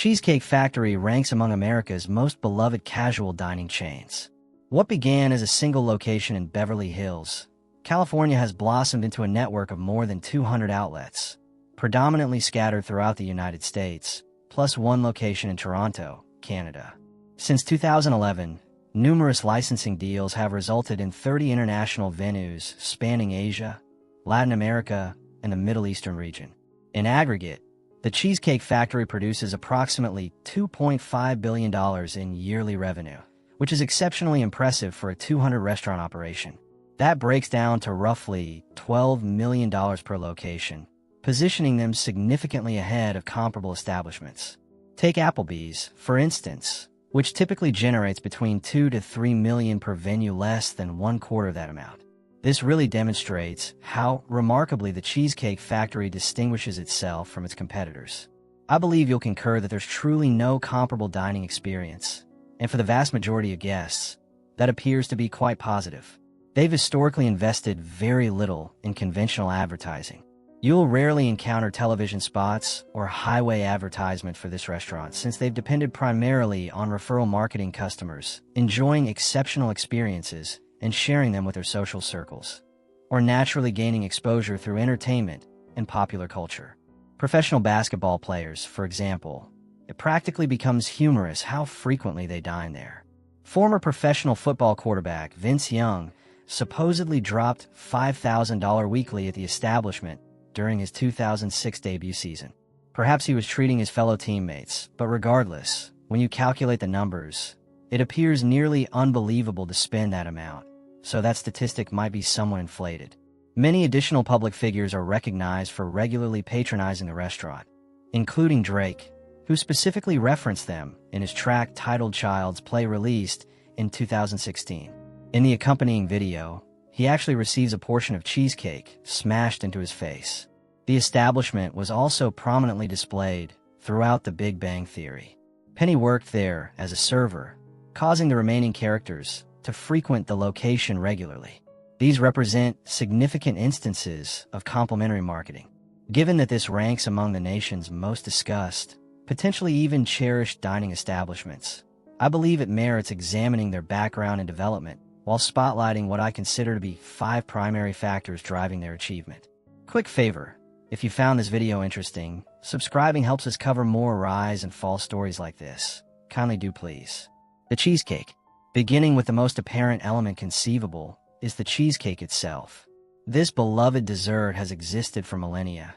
Cheesecake Factory ranks among America's most beloved casual dining chains. What began as a single location in Beverly Hills, California has blossomed into a network of more than 200 outlets, predominantly scattered throughout the United States, plus one location in Toronto, Canada. Since 2011, numerous licensing deals have resulted in 30 international venues spanning Asia, Latin America, and the Middle Eastern region. In aggregate, the Cheesecake Factory produces approximately $2.5 billion in yearly revenue, which is exceptionally impressive for a 200-restaurant operation. That breaks down to roughly $12 million per location, positioning them significantly ahead of comparable establishments. Take Applebee's, for instance, which typically generates between $2 to $3 million per venue, less than one-quarter of that amount. This really demonstrates how remarkably the Cheesecake Factory distinguishes itself from its competitors. I believe you'll concur that there's truly no comparable dining experience, and for the vast majority of guests, that appears to be quite positive. They've historically invested very little in conventional advertising. You'll rarely encounter television spots or highway advertisement for this restaurant, since they've depended primarily on referral marketing, customers enjoying exceptional experiences and sharing them with their social circles, or naturally gaining exposure through entertainment and popular culture. Professional basketball players, for example, it practically becomes humorous how frequently they dine there. Former professional football quarterback Vince Young supposedly dropped $5,000 weekly at the establishment during his 2006 debut season. Perhaps he was treating his fellow teammates, but regardless, when you calculate the numbers, it appears nearly unbelievable to spend that amount. So that statistic might be somewhat inflated. Many additional public figures are recognized for regularly patronizing the restaurant, including Drake, who specifically referenced them in his track titled Child's Play, released in 2016. In the accompanying video, he actually receives a portion of cheesecake smashed into his face. The establishment was also prominently displayed throughout The Big Bang Theory. Penny worked there as a server, causing the remaining characters to frequent the location regularly. These represent significant instances of complementary marketing. Given that this ranks among the nation's most discussed, potentially even cherished dining establishments, I believe it merits examining their background and development while spotlighting what I consider to be 5 primary factors driving their achievement. Quick favor, if you found this video interesting, subscribing helps us cover more rise and fall stories like this. Kindly do please. The cheesecake. Beginning with the most apparent element conceivable, is the cheesecake itself. This beloved dessert has existed for millennia,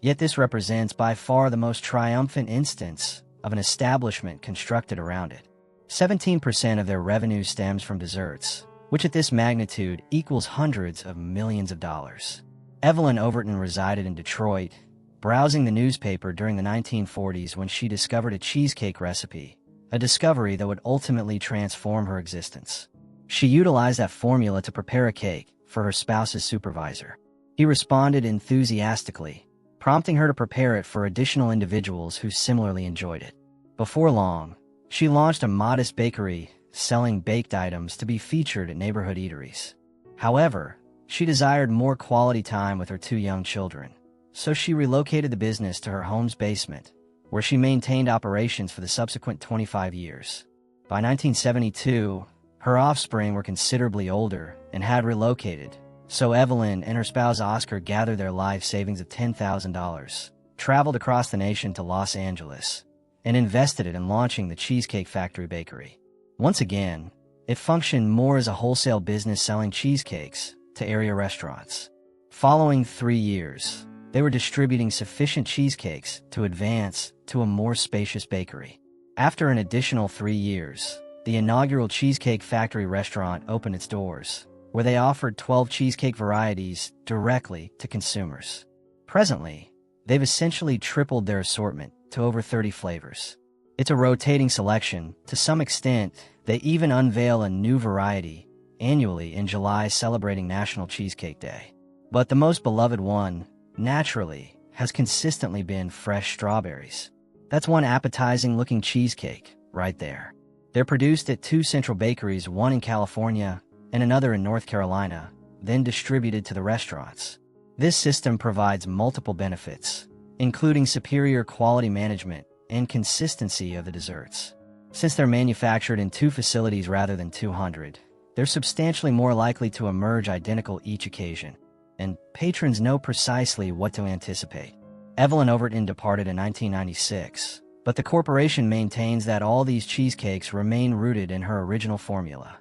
yet this represents by far the most triumphant instance of an establishment constructed around it. 17% of their revenue stems from desserts, which at this magnitude equals hundreds of millions of dollars. Evelyn Overton resided in Detroit, browsing the newspaper during the 1940s when she discovered a cheesecake recipe, a discovery that would ultimately transform her existence. She utilized that formula to prepare a cake for her spouse's supervisor. He responded enthusiastically, prompting her to prepare it for additional individuals who similarly enjoyed it. Before long, she launched a modest bakery selling baked items to be featured at neighborhood eateries. However, she desired more quality time with her 2 young children, so she relocated the business to her home's basement, where she maintained operations for the subsequent 25 years. By 1972, her offspring were considerably older and had relocated, so Evelyn and her spouse Oscar gathered their life savings of $10,000, traveled across the nation to Los Angeles, and invested it in launching the Cheesecake Factory Bakery. Once again, it functioned more as a wholesale business selling cheesecakes to area restaurants. Following 3 years, they were distributing sufficient cheesecakes to advance to a more spacious bakery. After an additional 3 years, the inaugural Cheesecake Factory restaurant opened its doors, where they offered 12 cheesecake varieties directly to consumers. Presently, they've essentially tripled their assortment to over 30 flavors. It's a rotating selection. To some extent, they even unveil a new variety annually in July, celebrating National Cheesecake Day. But the most beloved one, naturally, has consistently been fresh strawberries. That's one appetizing-looking cheesecake right there. They're produced at 2 central bakeries, one in California and another in North Carolina, then distributed to the restaurants. This system provides multiple benefits, including superior quality management, and consistency of the desserts. Since they're manufactured in 2 facilities rather than 200, they're substantially more likely to emerge identical each occasion, and patrons know precisely what to anticipate. Evelyn Overton departed in 1996, but the corporation maintains that all these cheesecakes remain rooted in her original formula.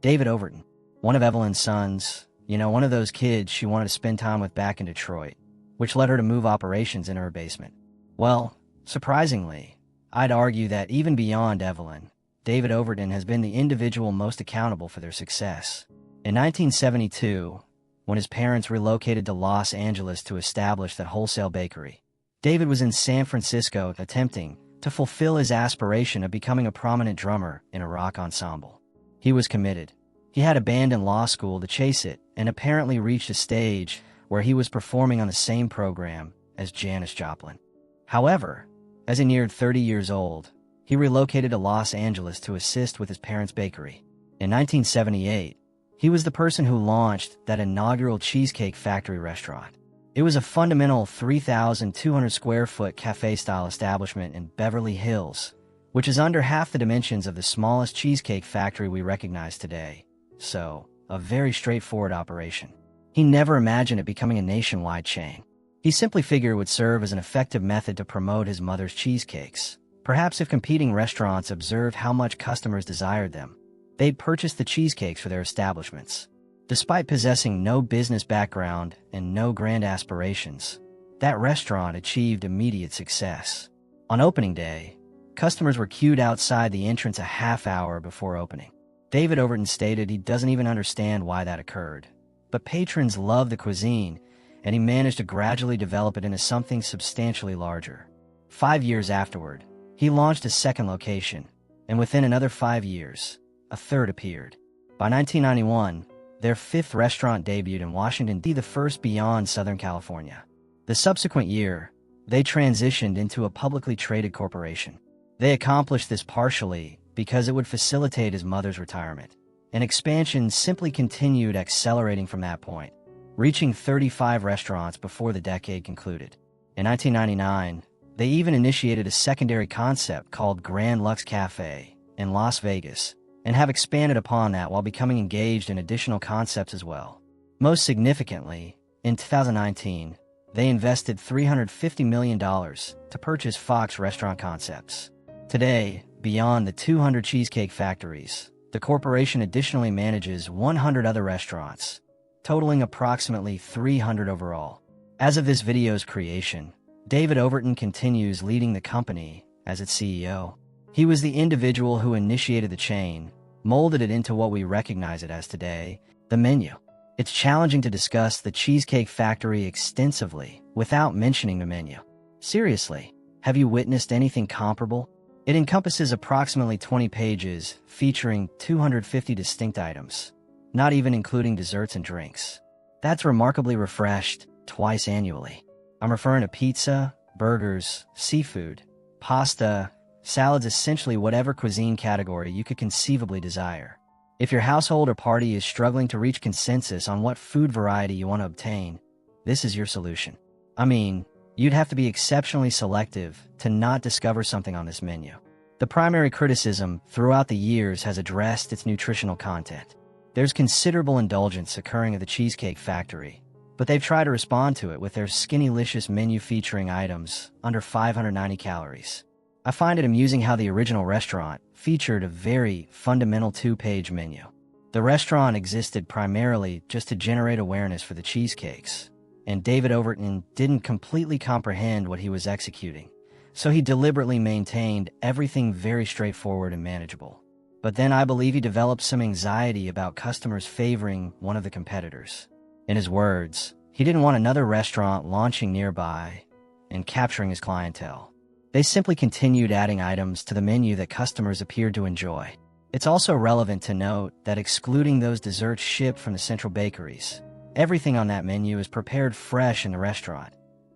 David Overton, one of Evelyn's sons, one of those kids she wanted to spend time with back in Detroit, which led her to move operations into her basement. Well, surprisingly, I'd argue that even beyond Evelyn, David Overton has been the individual most accountable for their success. In 1972, when his parents relocated to Los Angeles to establish that wholesale bakery, David was in San Francisco attempting to fulfill his aspiration of becoming a prominent drummer in a rock ensemble. He was committed. He had abandoned law school to chase it and apparently reached a stage where he was performing on the same program as Janis Joplin. However, as he neared 30 years old, he relocated to Los Angeles to assist with his parents' bakery. In 1978, he was the person who launched that inaugural Cheesecake Factory restaurant. It was a fundamental 3,200 square foot cafe-style establishment in Beverly Hills, which is under half the dimensions of the smallest Cheesecake Factory we recognize today. So, a very straightforward operation. He never imagined it becoming a nationwide chain. He simply figured it would serve as an effective method to promote his mother's cheesecakes. Perhaps if competing restaurants observed how much customers desired them, they'd purchase the cheesecakes for their establishments. Despite possessing no business background and no grand aspirations, that restaurant achieved immediate success. On opening day, customers were queued outside the entrance a half hour before opening. David Overton stated he doesn't even understand why that occurred, but patrons loved the cuisine, and he managed to gradually develop it into something substantially larger. 5 years afterward, he launched a second location, and within another 5 years, a third appeared. By 1991, their 5th restaurant debuted in Washington, D.C., the first beyond Southern California. The subsequent year, they transitioned into a publicly traded corporation. They accomplished this partially because it would facilitate his mother's retirement, and expansion simply continued accelerating from that point, reaching 35 restaurants before the decade concluded. In 1999, they even initiated a secondary concept called Grand Lux Cafe in Las Vegas, and have expanded upon that while becoming engaged in additional concepts as well. Most significantly, in 2019, they invested $350 million to purchase Fox Restaurant Concepts. Today, beyond the 200 Cheesecake Factories, the corporation additionally manages 100 other restaurants, totaling approximately 300 overall. As of this video's creation, David Overton continues leading the company as its CEO. He was the individual who initiated the chain, molded it into what we recognize it as today, the menu. It's challenging to discuss the Cheesecake Factory extensively without mentioning the menu. Seriously, have you witnessed anything comparable? It encompasses approximately 20 pages, featuring 250 distinct items, not even including desserts and drinks. That's remarkably refreshed twice annually. I'm referring to pizza, burgers, seafood, pasta, salads, essentially whatever cuisine category you could conceivably desire. If your household or party is struggling to reach consensus on what food variety you want to obtain, this is your solution. I mean, you'd have to be exceptionally selective to not discover something on this menu. The primary criticism throughout the years has addressed its nutritional content. There's considerable indulgence occurring at the Cheesecake Factory, but they've tried to respond to it with their Skinnylicious menu featuring items under 590 calories. I find it amusing how the original restaurant featured a very fundamental 2-page menu. The restaurant existed primarily just to generate awareness for the cheesecakes, and David Overton didn't completely comprehend what he was executing, so he deliberately maintained everything very straightforward and manageable. But then I believe he developed some anxiety about customers favoring one of the competitors. In his words, he didn't want another restaurant launching nearby and capturing his clientele. They simply continued adding items to the menu that customers appeared to enjoy. It's also relevant to note that excluding those desserts shipped from the central bakeries, everything on that menu is prepared fresh in the restaurant,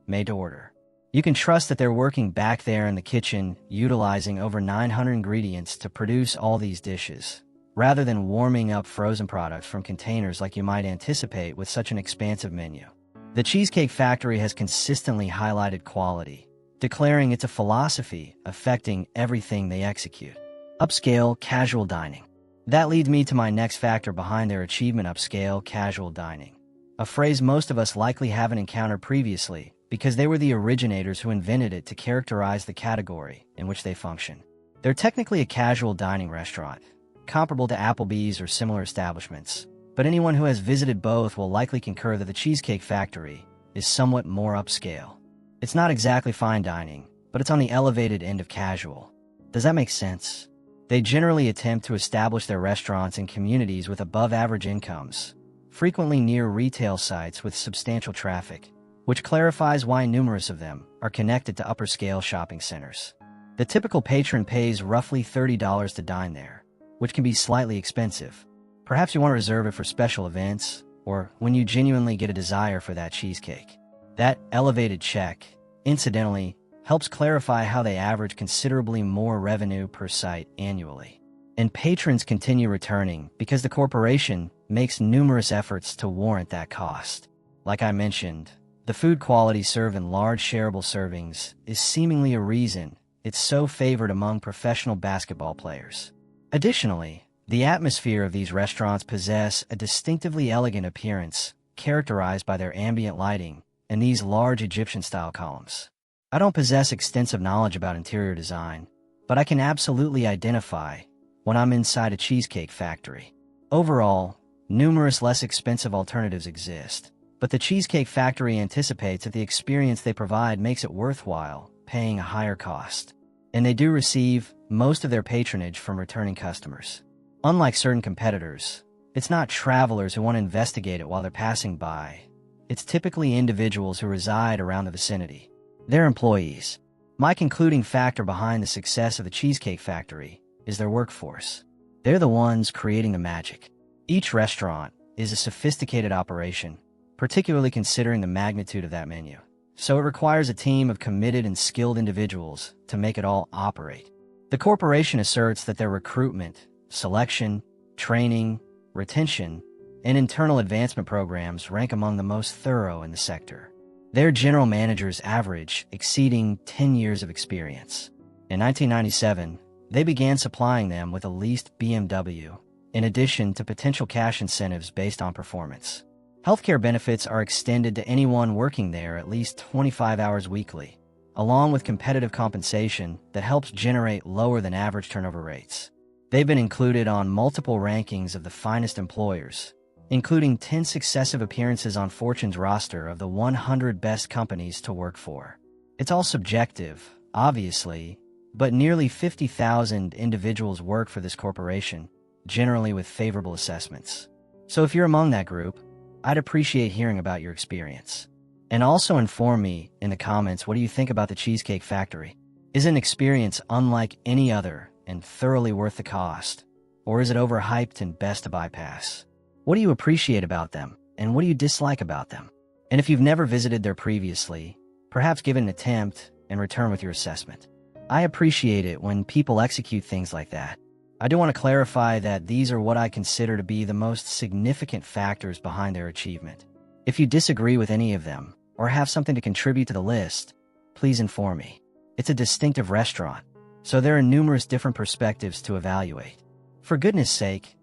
made to order. You can trust that they're working back there in the kitchen, utilizing over 900 ingredients to produce all these dishes, rather than warming up frozen products from containers like you might anticipate with such an expansive menu. The Cheesecake Factory has consistently highlighted quality, declaring it's a philosophy affecting everything they execute. Upscale casual dining. That leads me to my next factor behind their achievement: upscale casual dining. A phrase most of us likely haven't encountered previously because they were the originators who invented it to characterize the category in which they function. They're technically a casual dining restaurant, comparable to Applebee's or similar establishments, but anyone who has visited both will likely concur that the Cheesecake Factory is somewhat more upscale. It's not exactly fine dining, but it's on the elevated end of casual. Does that make sense? They generally attempt to establish their restaurants in communities with above-average incomes, frequently near retail sites with substantial traffic, which clarifies why numerous of them are connected to upper-scale shopping centers. The typical patron pays roughly $30 to dine there, which can be slightly expensive. Perhaps you want to reserve it for special events, or when you genuinely get a desire for that cheesecake. That elevated check, incidentally, helps clarify how they average considerably more revenue per site annually. And patrons continue returning because the corporation makes numerous efforts to warrant that cost. Like I mentioned, the food quality served in large shareable servings is seemingly a reason it's so favored among professional basketball players. Additionally, the atmosphere of these restaurants possess a distinctively elegant appearance, characterized by their ambient lighting and these large Egyptian-style columns. I don't possess extensive knowledge about interior design, but I can absolutely identify when I'm inside a Cheesecake Factory. Overall, numerous less expensive alternatives exist, but the Cheesecake Factory anticipates that the experience they provide makes it worthwhile paying a higher cost. And they do receive most of their patronage from returning customers. Unlike certain competitors, it's not travelers who want to investigate it while they're passing by. It's typically individuals who reside around the vicinity. They're employees. My concluding factor behind the success of the Cheesecake Factory is their workforce. They're the ones creating the magic. Each restaurant is a sophisticated operation, particularly considering the magnitude of that menu. So it requires a team of committed and skilled individuals to make it all operate. The corporation asserts that their recruitment, selection, training, retention, and internal advancement programs rank among the most thorough in the sector. Their general managers average exceeding 10 years of experience. In 1997, they began supplying them with a leased BMW, in addition to potential cash incentives based on performance. Healthcare benefits are extended to anyone working there at least 25 hours weekly, along with competitive compensation that helps generate lower than average turnover rates. They've been included on multiple rankings of the finest employers, including 10 successive appearances on Fortune's roster of the 100 best companies to work for. It's all subjective, obviously, but nearly 50,000 individuals work for this corporation, generally with favorable assessments. So if you're among that group, I'd appreciate hearing about your experience. And also inform me in the comments, what do you think about the Cheesecake Factory? Is it an experience unlike any other and thoroughly worth the cost? Or is it overhyped and best to bypass? What do you appreciate about them, and what do you dislike about them? And if you've never visited there previously, perhaps give it an attempt and return with your assessment. I appreciate it when people execute things like that. I do want to clarify that these are what I consider to be the most significant factors behind their achievement. If you disagree with any of them, or have something to contribute to the list, please inform me. It's a distinctive restaurant, so there are numerous different perspectives to evaluate. For goodness sake,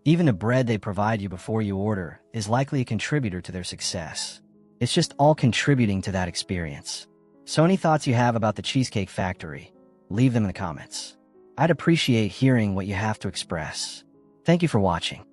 even the bread they provide you before you order is likely a contributor to their success. It's just all contributing to that experience. So any thoughts you have about the Cheesecake Factory, leave them in the comments. I'd appreciate hearing what you have to express. Thank you for watching.